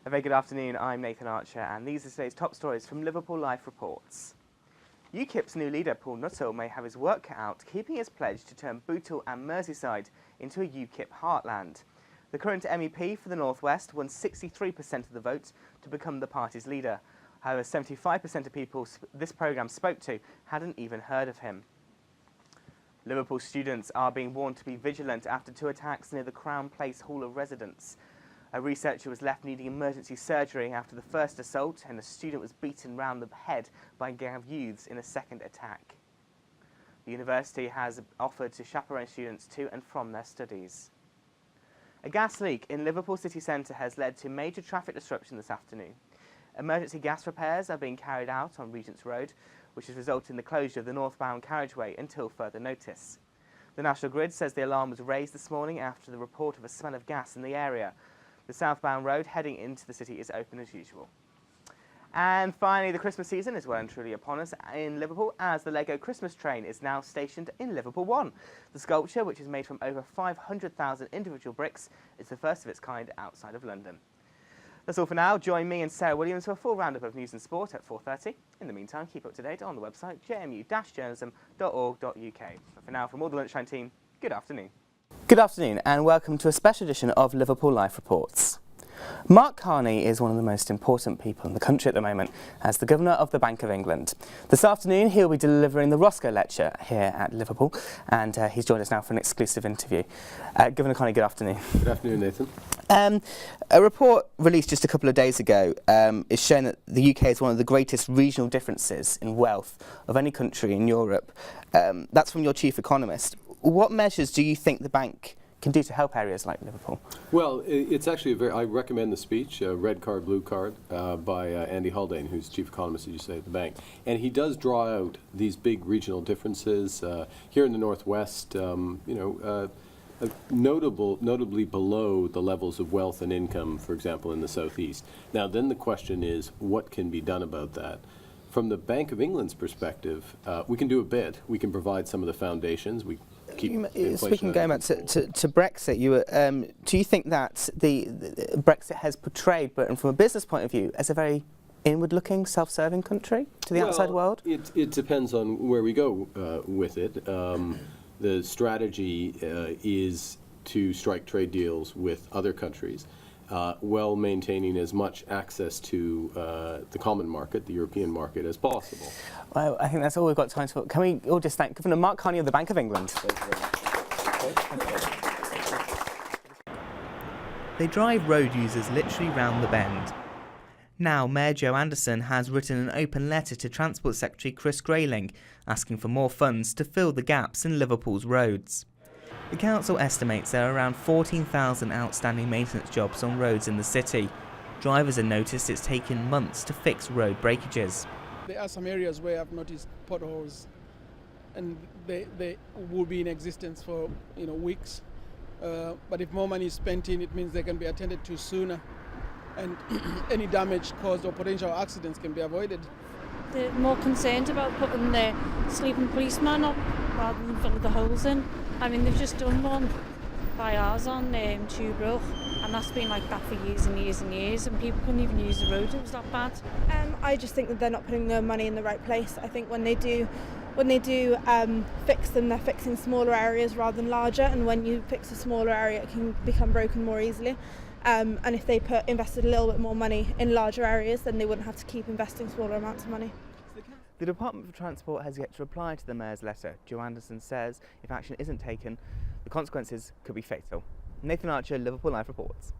A very good afternoon, I'm Nathan Archer and these are today's top stories from Liverpool Life Reports. UKIP's new leader Paul Nuttall may have his work cut out keeping his pledge to turn Bootle and Merseyside into a UKIP heartland. The current MEP for the North West won 63% of the vote to become the party's leader. However, 75% of people this programme spoke to hadn't even heard of him. Liverpool students are being warned to be vigilant after 2 attacks near the Crown Place Hall of Residence. A researcher was left needing emergency surgery after the first assault, and a student was beaten round the head by a gang of youths in a second attack. The university has offered to chaperone students to and from their studies. A gas leak in Liverpool city centre has led to major traffic disruption this afternoon. Emergency gas repairs are being carried out on Regent's Road, which has resulted in the closure of the northbound carriageway until further notice. The National Grid says the alarm was raised this morning after the report of a smell of gas in the area. The southbound road heading into the city is open as usual. And finally, the Christmas season is well and truly upon us in Liverpool as the Lego Christmas train is now stationed in Liverpool 1. The sculpture, which is made from over 500,000 individual bricks, is the first of its kind outside of London. That's all for now. Join me and Sarah Williams for a full roundup of news and sport at 4:30. In the meantime, keep up to date on the website jmu-journalism.org.uk. But for now, from all the Lunchtime team, good afternoon. Good afternoon and welcome to a special edition of Liverpool Life Reports. Mark Carney is one of the most important people in the country at the moment as the Governor of the Bank of England. This afternoon he'll be delivering the Roscoe Lecture here at Liverpool and he's joined us now for an exclusive interview. Governor Carney, good afternoon. Good afternoon, Nathan. A report released just a couple of days ago is showing that the UK is one of the greatest regional differences in wealth of any country in Europe. That's from your chief economist. What measures do you think the bank can do to help areas like Liverpool? Well, it's actually I recommend the speech, Red Card, Blue Card, by Andy Haldane, who's chief economist, as you say, at the bank. And he does draw out these big regional differences. Here in the Northwest, notably below the levels of wealth and income, for example, in the Southeast. Now, then the question is, what can be done about that? From the Bank of England's perspective, we can do a bit. We can provide some of the foundations. We Speaking going back to Brexit, do you think that the Brexit has portrayed Britain from a business point of view as a very inward-looking, self-serving country to the outside world? It depends on where we go with it. The strategy is to strike trade deals with other countries, while maintaining as much access to the common market, the European market, as possible. Well, I think that's all we've got time for. Can we all just thank Governor Mark Carney of the Bank of England? They drive road users literally round the bend. Now, Mayor Joe Anderson has written an open letter to Transport Secretary Chris Grayling, asking for more funds to fill the gaps in Liverpool's roads. The council estimates there are around 14,000 outstanding maintenance jobs on roads in the city. Drivers have noticed it's taken months to fix road breakages. There are some areas where I've noticed potholes, and they will be in existence for weeks. But if more money is spent in, it means they can be attended to sooner, and any damage caused or potential accidents can be avoided. They're more concerned about putting the sleeping policeman up rather than filling the holes in. I mean, they've just done one by ours on Showreel, and that's been like that for years and years and years, and people couldn't even use the road, it was that bad. I just think that they're not putting the money in the right place. I think when they do fix them, they're fixing smaller areas rather than larger, and when you fix a smaller area, it can become broken more easily. And if they invested a little bit more money in larger areas, then they wouldn't have to keep investing smaller amounts of money. The Department for Transport has yet to reply to the Mayor's letter. Joe Anderson says if action isn't taken, the consequences could be fatal. Nathan Archer, Liverpool Life Reports.